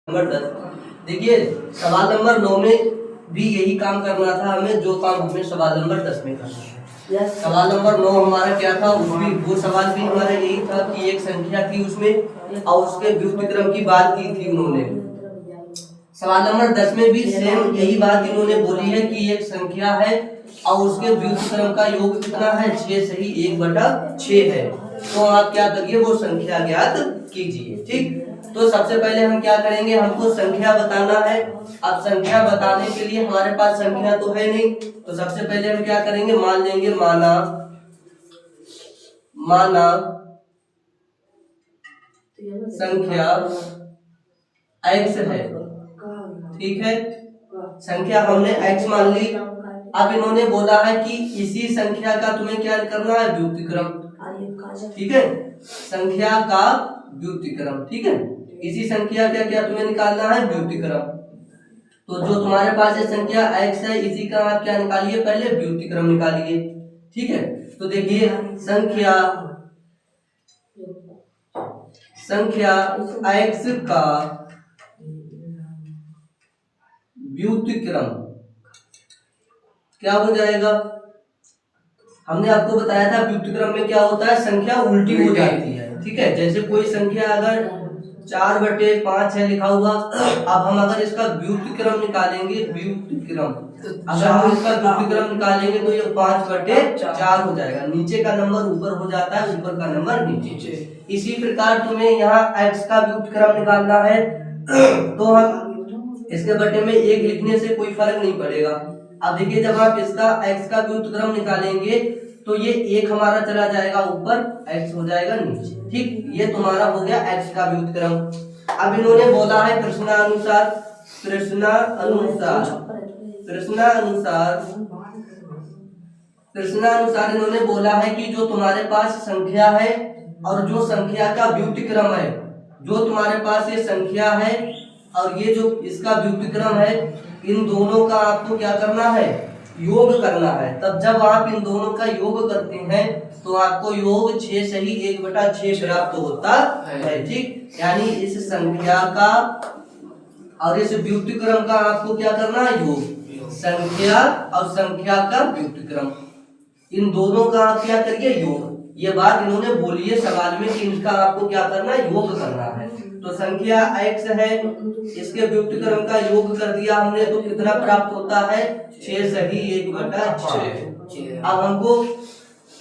Number 10। देखिए सवाल number 9 में भी यही काम करना था हमें, जो काम हमें सवाल नंबर 10 में करना है। सवाल नंबर 9 हमारा क्या था, उसमें वो सवाल भी हमारा यही था कि एक संख्या थी उसमें और उसके व्युत्क्रम की बात की थी उन्होंने। सवाल नंबर 10 में भी सेम यही बात इन्होंने बोली है कि एक संख्या है और उसके व्युत्क्रम का योग कितना है, 6 सही 1/6 है। तो आप क्या करिए, वो संख्या ज्ञात कीजिए। ठीक, तो सबसे पहले हम क्या करेंगे, हमको संख्या बताना है। अब संख्या बताने के लिए हमारे पास संख्या तो है नहीं, तो सबसे पहले हम क्या करेंगे, मान लेंगे माना संख्या x है। ठीक है, संख्या हमने x मान ली। अब इन्होंने बोला है कि इसी संख्या का तुम्हें क्या करना है, व्युत्क्रम। ठीक है, संख्या का व्युत्क्रम। ठीक है, इसी संख्या का क्या तुम्हें निकालना है, व्युत्क्रम। तो जो तुम्हारे पास है संख्या x है, इसी का आप क्या निकालिए, पहले व्युत्क्रम निकालिए। ठीक है, तो देखिए संख्या x का व्युत्क्रम क्या हो जाएगा। हमने आपको बताया था व्युत्क्रम में क्या होता है, संख्या उल्टी हो जाती है। ठीक है, जैसे कोई संख्या अगर 4/5 है लिखा हुआ, अब हम अगर इसका व्युत्क्रम निकालेंगे, व्युत्क्रम अगर हम इसका व्युत्क्रम निकालेंगे तो ये 5/4 हो जाएगा। नीचे का नंबर ऊपर हो जाता है, ऊपर का नंबर नीचे। इसी प्रकार तुम्हें यहाँ x का व्युत्क्रम निकालना है, तो हम इसके बटे में 1 लिखने से कोई फर्क नहीं पड़ेगा। अब देखिए जब आप इसका x का व्युत्क्रम निकालेंगे तो ये 1 हमारा चला जाएगा ऊपर, x हो जाएगा नीचे। ठीक, ये तुम्हारा हो गया x का व्युत्क्रम। अब इन्होंने बोला है प्रश्नानुसार इन्होंने बोला है कि जो तुम्हारे पास संख्या है और जो संख्या का व्युत्क्रम है, जो तुम्हारे पास ये संख्या है और ये जो इसका व्युत्क्रम है, इन दोनों का आपको क्या करना है, योग करना है। तब जब आप इन दोनों का योग करते हैं तो आपको योग 6 सही 1/6 प्राप्त होता है। ठीक, यानी इस संख्या का और इस व्युत्क्रम का आपको क्या करना है, योग। संख्या और संख्या का व्युत्क्रम, इन दोनों का आप क्या करिए, योग। ये बात इन्होंने बोली है सवाल में कि इनका आपको क्या करना है, योग करना है। तो संख्या x है, इसके व्युत्क्रम का योग कर दिया हमने तो कितना प्राप्त होता है, 6 सही 1/6। अब हमको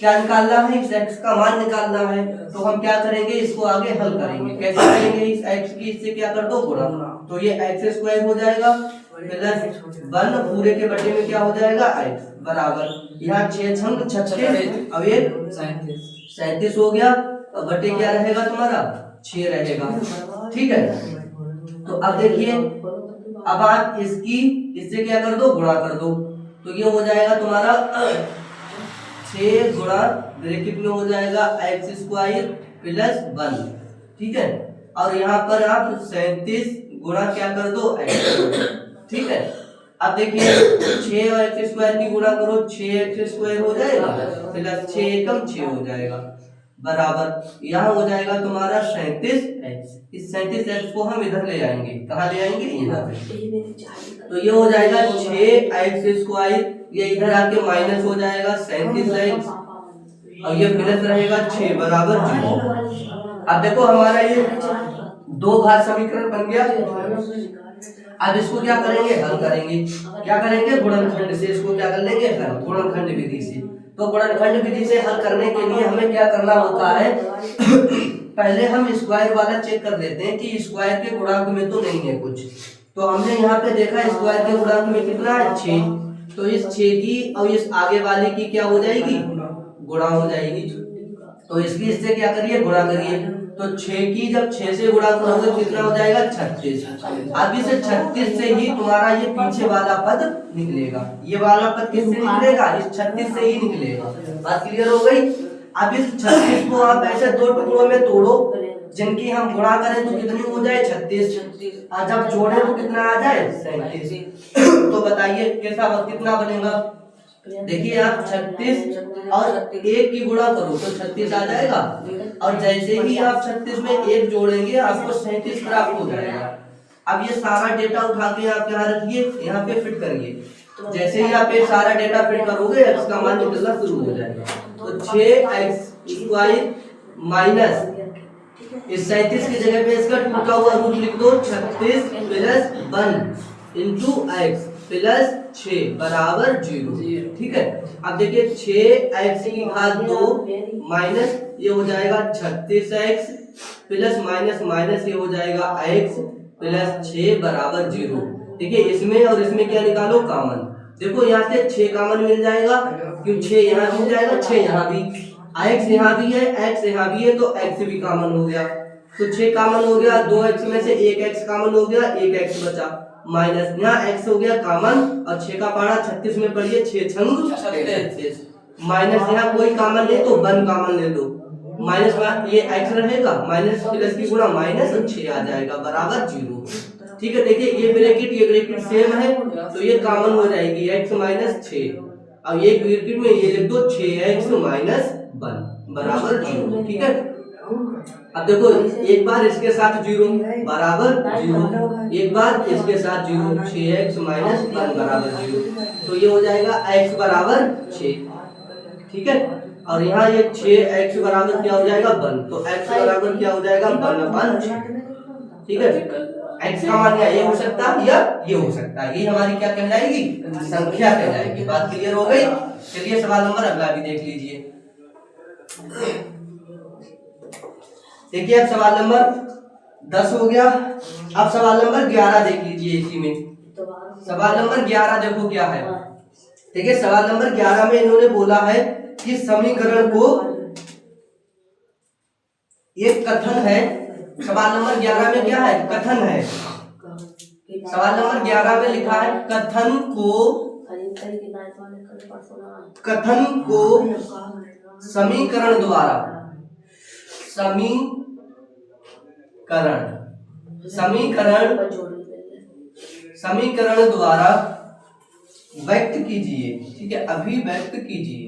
क्या निकालना है, इस x का मान निकालना है। तो हम क्या करेंगे, इसको आगे हल करेंगे। कैसे करेंगे, इस x की इससे क्या कर दो, गुणा। तो ये x² हो जाएगा प्लस 1 पूरे के बटे में क्या हो जाएगा, x बराबर यहाँ 6 छंग 36 अब ये 37 हो गया। तो बटे क्या रहेगा तुम्हारा, 6 रहेगा। ठीक है, तो अब देखिए अब आप इसकी इससे क्या कर दो, गुणा कर दो। तो ये हो जाएगा तुम्हारा 6 गुणा ब्रैकेट में हो जाएगा x² प्लस 1। ठीक है, और यहाँ पर आप 37 गुणा क्या कर दो, x। ठीक है, अब देखिए 6 और x² की गुणा करो, 6x² हो जाएगा प्लस 6 एकम 6 हो जाएगा बराबर यहाँ हो जाएगा तुम्हारा 37x। इस 37x को हम इधर ले आएंगे, कहाँ ले आएंगे, इधर। तो ये हो जाएगा 6x², ये इधर आके माइनस हो जाएगा 37x और ये प्लस रहेगा 6 बराबर 0। अब देखो हमारा ये दो घात समीकरण बन गया। अब इसको क्या करेंगे, हल करेंगे। क्या करेंगे, गुणनखंड से इसको क्या कर लेंगे, हल, गुणनखंड विधि से। तो गुणनखंड विधि से हल करने के लिए हमें क्या करना होता है पहले हम स्क्वायर वाला चेक कर लेते हैं कि स्क्वायर के गुणांक में तो नहीं है कुछ। तो हमने यहाँ पे देखा स्क्वायर के गुणांक में कितना है, 6। तो इस 6 की और इस आगे वाले की क्या हो जाएगी, गुणा हो जाएगी। तो इसकी इससे क्या करिए, गुणा करिए। तो 6 की जब 6 से गुणा करोगे कितना हो जाएगा, 36। अब इस 36 से ही तुम्हारा ये पीछे वाला पद निकलेगा। ये वाला पद किससे निकलेगा, इस 36 से ही निकलेगा। बात क्लियर हो गई। अब इस 36 को आप ऐसे दो टुकड़ों में तोड़ो, जिनकी हम गुणा करें तो कितनी हो जाए, 36। और जब जोड़े तो कितना आ जाए, 37। तो बताइए कैसा कितना बनेगा। देखिए आप 36 और 1 की गुणा करो तो 36 आ जाएगा, और जैसे ही आप 36 में 1 जोड़ेंगे आपको 37 प्राप्त हो जाएगा। अब ये सारा डेटा उठा के आप यहाँ रखिए, यहाँ पे फिट करिए। जैसे ही आप ये सारा डेटा फिट करोगे x का मान निकलना शुरू हो जाएगा। तो 6x² माइनस इस 37 की जगह पे इसका टूटा हुआ रूट लिख दो, 36 प्लस 1 इंटू x प्लस 6 बराबर 0। ठीक है, अब देखिए 6x की घात 2 माइनस ये हो जाएगा 36x प्लस माइनस माइनस ये हो जाएगा x प्लस 6 बराबर 0। देखिए इसमें और इसमें क्या निकालो, कॉमन। देखो यहाँ से 6 कॉमन मिल जाएगा, क्यों 6 यहाँ मिल जाएगा, 6 यहाँ भी, x यहाँ भी है, x यहाँ भी है, तो x भी कॉमन हो गया। तो 6 कॉमन हो गया, 2x में से 1x कॉमन हो गया, 1x बचा, माइनस यहाँ x हो गया कॉमन, और 6 का पारा 36 में पढ़िए, 6 छंग 36, माइनस यहाँ कोई कॉमन नहीं तो 1 कॉमन ले लो, माइनस में ये x रहेगा, माइनस प्लस की गुणा माइनस 6 आ जाएगा बराबर 0। ठीक है, देखिए ये ब्रैकेट सेम है, तो ये कॉमन हो जाएगी x माइनस 6। अब ये ब्रैकेट में ये लिख दो 6x माइनस 1 बराबर 0। ठीक है, अब देखो एक बार इसके साथ 0 बराबर 0, एक बार इसके साथ 0, 6x माइनस 1 बराबर 0, तो ये हो जाएगा x बराबर 6। ठीक है, और यहाँ ये 6x बराबर क्या हो जाएगा 1, तो x बराबर क्या हो जाएगा 1/6। ठीक है, x का मान या ये हो सकता है या ये हो सकता है, ये हमारी क्या कहलाएगी, संख्या कहलाएगी। बात क्लियर हो गई। चलिए सवाल नंबर अगला भी देख लीजिए। देखिए अब सवाल नंबर 10 हो गया, अब सवाल नंबर 11 देख लीजिए। इसी में सवाल नंबर 11 देखो क्या है। देखिए सवाल नंबर 11 में इन्होंने बोला है कि समीकरण को, एक कथन है, सवाल नंबर 11 में क्या है, कथन है। सवाल नंबर 11 में लिखा है कथन को समीकरण द्वारा, समीकरण द्वारा व्यक्त कीजिए। ठीक है, अभिव्यक्त कीजिए,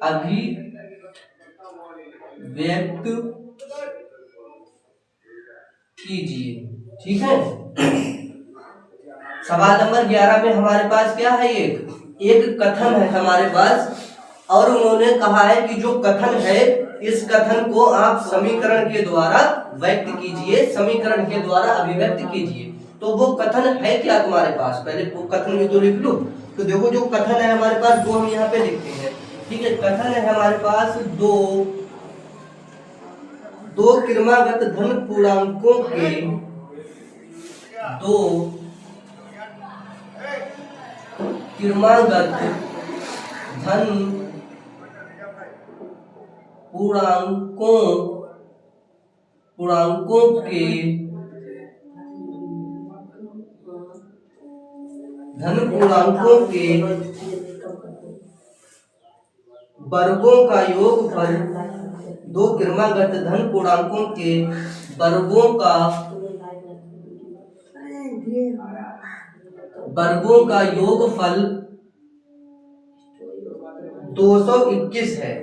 अभिव्यक्त कीजिए। ठीक है, सवाल नंबर 11 में हमारे पास क्या है, एक कथन है हमारे पास, और उन्होंने कहा है कि जो कथन है इस कथन को आप समीकरण के द्वारा व्यक्त कीजिए, समीकरण के द्वारा अभिव्यक्त कीजिए। तो वो कथन है क्या तुम्हारे पास, पहले वो कथन में तो लिख लो। तो देखो जो कथन है हमारे पास वो हम यहाँ पे लिखते हैं। ठीक है, कथन है हमारे पास दो क्रमागत धन पूर्णांकों के पूर्णांकों के वर्गों का योगफल, दो क्रमागत धन पूर्णांकों के वर्गों का योगफल 221 है,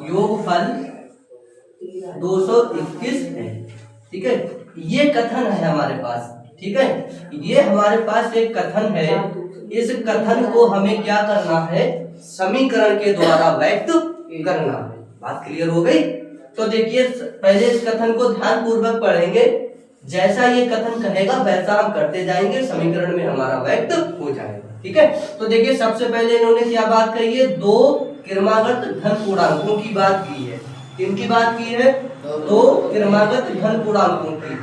योगफल 221 है। ठीक है, ये कथन है हमारे पास। ठीक है, ये हमारे पास एक कथन है, इस कथन को हमें क्या करना है, समीकरण के द्वारा व्यक्त करना है। बात क्लियर हो गई। तो देखिए पहले इस कथन को ध्यान पूर्वक पढ़ेंगे, जैसा ये कथन कहेगा वैसा हम करते जाएंगे, समीकरण में हमारा व्यक्त हो जाएगा। ठीक है, तो देखिए सबसे पहले इन्होंने क्या बात कही है, दो क्रमागत धन पूर्णांकों की बात की है। किनकी बात की है, दो क्रमागत धन पूर्णांकों की।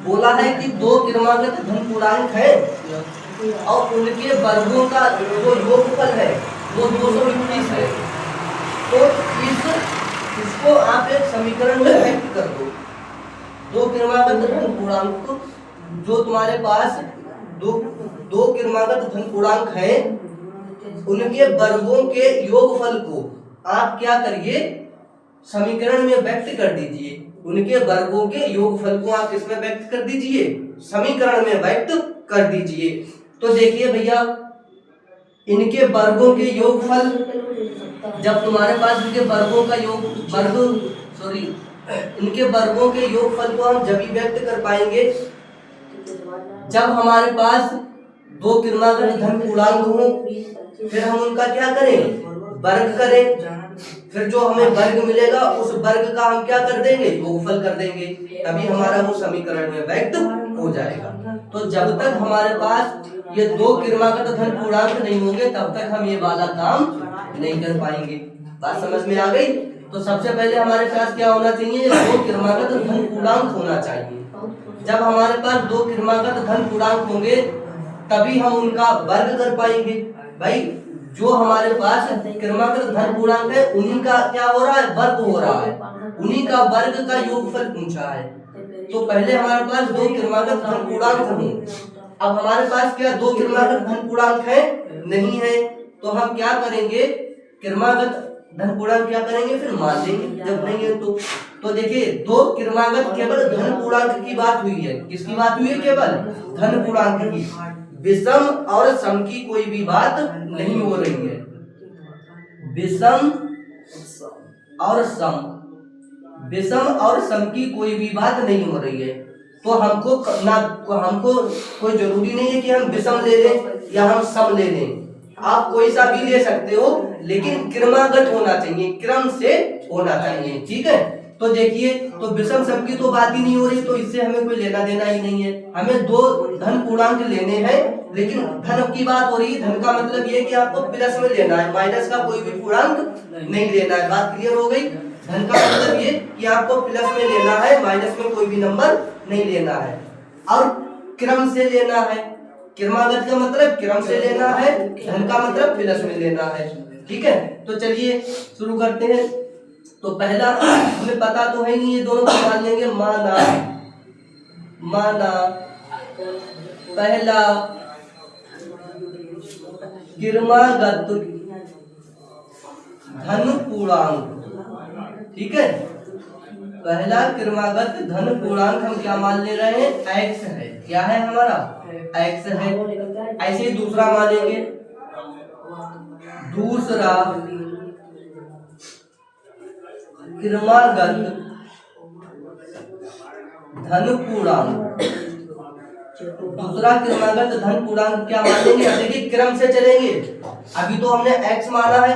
बोला है कि दो क्रमागत धन पूर्णांक है और उनके वर्गों का जो योगफल है वो 221 है। तो इसको आप एक समीकरण में व्यक्त कर दो। दो क्रमागत धन पूर्णांक जो तुम्हारे पास दो क्रमागत धन पूर्णांक है, उनके वर्गों के योगफल को आप क्या करिए, समीकरण में व्यक्त कर दीजिए। उनके वर्गों के योगफल को आप किसमें व्यक्त कर दीजिए, समीकरण में व्यक्त कर दीजिए। तो देखिए भैया, इनके वर्गों के योगफल, जब तुम्हारे पास इनके वर्गों का इनके वर्गों के योगफल को हम जब ही व्यक्त कर पाएंगे जब हमारे पास दो क्रमागत धन पूर्णांक हो, फिर हम उनका क्या करें, वर्ग करें। फिर जो हमें वर्ग मिलेगा उस वर्ग का हम क्या कर देंगे, योगफल कर देंगे, तभी हमारा वो समीकरण में व्यक्त हो जाएगा। तो जब तक हमारे पास ये दो क्रमागत धन पूर्णांक नहीं होंगे तब तक हम ये वाला काम नहीं कर पाएंगे। बात समझ में आ गई? तो सबसे पहले हमारे पास क्या होना चाहिए, दो क्रमागत धन पूर्णांक होना चाहिए। जब हमारे पास दो क्रमागत धन पूर्णांक होंगे तभी हम उनका वर्ग कर पाएंगे। भाई जो हमारे पास क्रमागत धन पूर्णांक है उन्हीं का क्या हो रहा है, वर्ग हो रहा है, उन्हीं का वर्ग का योगफल पूछा है। तो पहले हमारे पास दो क्रमागत धन पूर्णांक हों। अब हमारे पास क्या दो क्रमागत धन पूर्णांक है, नहीं है, तो हम क्या करेंगे, क्रमागत धन पूर्णांक क्या करेंगे, फिर मान लेंगे। जब नहीं है तो देखिए दो क्रमागत केवल धन पूर्णांक की बात हुई है। किसकी बात हुई है, केवल धन पूर्णांक की। विषम और सम की कोई भी बात नहीं हो रही है। विषम और सम, विषम और सम की कोई भी बात नहीं हो रही है। तो हमको कोई जरूरी नहीं है कि हम विषम ले लें या हम सम ले लें, आप कोई सा भी ले सकते हो, लेकिन क्रमागत होना चाहिए, क्रम से होना चाहिए। ठीक है, तो देखिए तो विषम सम की तो बात ही नहीं हो रही, तो इससे हमें कोई लेना देना ही नहीं है। हमें दो धन पूर्णांक लेने हैं, लेकिन धन की बात हो रही है। धन का मतलब ये कि आपको प्लस में लेना है, माइनस का कोई भी पूर्णांक नहीं लेना है। बात क्लियर हो गई? धन का मतलब ये कि आपको प्लस में लेना है, माइनस में कोई भी नंबर नहीं लेना है, और क्रम से लेना है। क्रमागत का मतलब क्रम से लेना है, धन का मतलब प्लस में लेना है। ठीक है, तो चलिए शुरू करते हैं। तो पहला हमें पता तो है नहीं, ये दोनों को मान लेंगे। माना पहला क्रमागत धन पूर्णांक। ठीक है, पहला क्रमागत धन पूर्णांक हम क्या मान ले रहे हैं, x है। क्या है हमारा, x है। ऐसे ही दूसरा मानेंगे, दूसरा क्रमागत धन पूर्णांक। दूसरा क्रमागत धन पूर्णांक क्या मानेंगे, देखिए क्रम से चलेंगे। अभी तो हमने x माना है,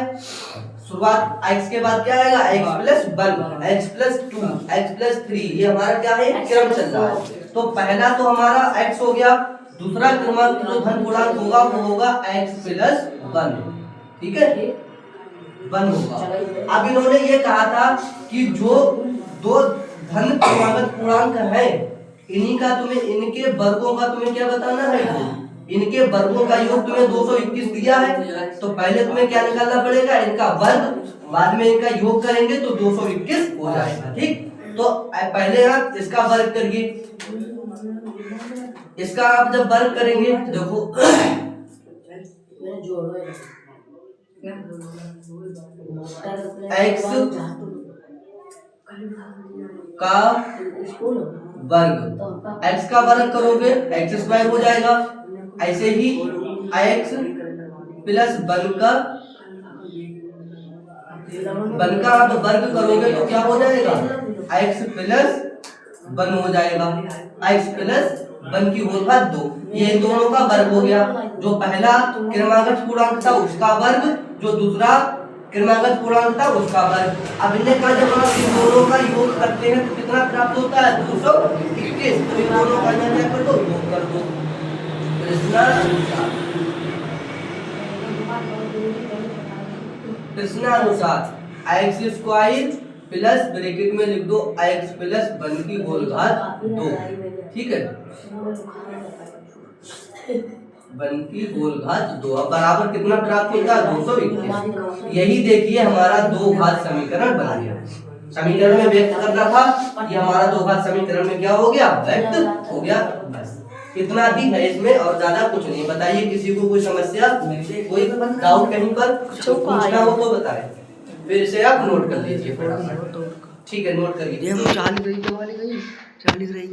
शुरुआत x के बाद क्या आएगा, x plus 1, x plus 2, x plus 3, ये हमारा क्या है, क्रम चल रहा है। तो पहला तो हमारा x हो गया, दूसरा क्रमांक जो धन पूर्णांक होगा वो होगा x प्लस 1। ठीक है, 1 होगा। अब इन्होंने ये कहा था कि जो दो धन क्रमागत पूर्णांक है इन्हीं का तुम्हें, इनके वर्गों का तुम्हें क्या बताना है, इनके वर्गों का योग तुम्हें 221 दिया है। तो पहले तुम्हें क्या निकालना पड़ेगा, इनका वर्ग, बाद में इनका योग करेंगे तो 221 हो जाएगा। ठीक, तो पहले आप इसका वर्ग करिए। इसका आप जब वर्ग करेंगे, देखो x का वर्ग, x का वर्ग करोगे x स्क्वायर हो जाएगा। ऐसे ही x प्लस 1 का आप वर्ग करोगे तो क्या हो जाएगा, x प्लस 1 हो जाएगा। x प्लस 1 की होल घात 2, ये इन दोनों का वर्ग हो गया। जो पहला क्रमागत पूर्णांक था उसका वर्ग, जो दूसरा क्रमागत पूर्णांक था उसका वर्ग। अब इन्हें कहा जब आप इन दोनों का योग करते हैं तो कितना प्राप्त होता है, 221। तो इन दोनों का क्या कर दो, योग कर दो। प्रश्नानुसार x स्क्वायर प्लस ब्रैकेट में लिख दो x प्लस 1 की होल घात 2। ठीक है, 1 की होल घात 2। अब बराबर कितना प्राप्त होता है, 221। यही देखिए हमारा दो घात समीकरण बन गया। समीकरण में व्यक्त करना था, ये हमारा दो घात समीकरण में क्या हो गया, व्यक्त हो गया। बस इतना ही है इसमें, और ज्यादा कुछ नहीं। बताइए किसी को कोई समस्या, कोई डाउट कहीं पर पूछना हो तो बताएं, फिर से आप नोट कर लीजिए फटाफट। ठीक है, नोट करिए। 40 रही, 40 रही।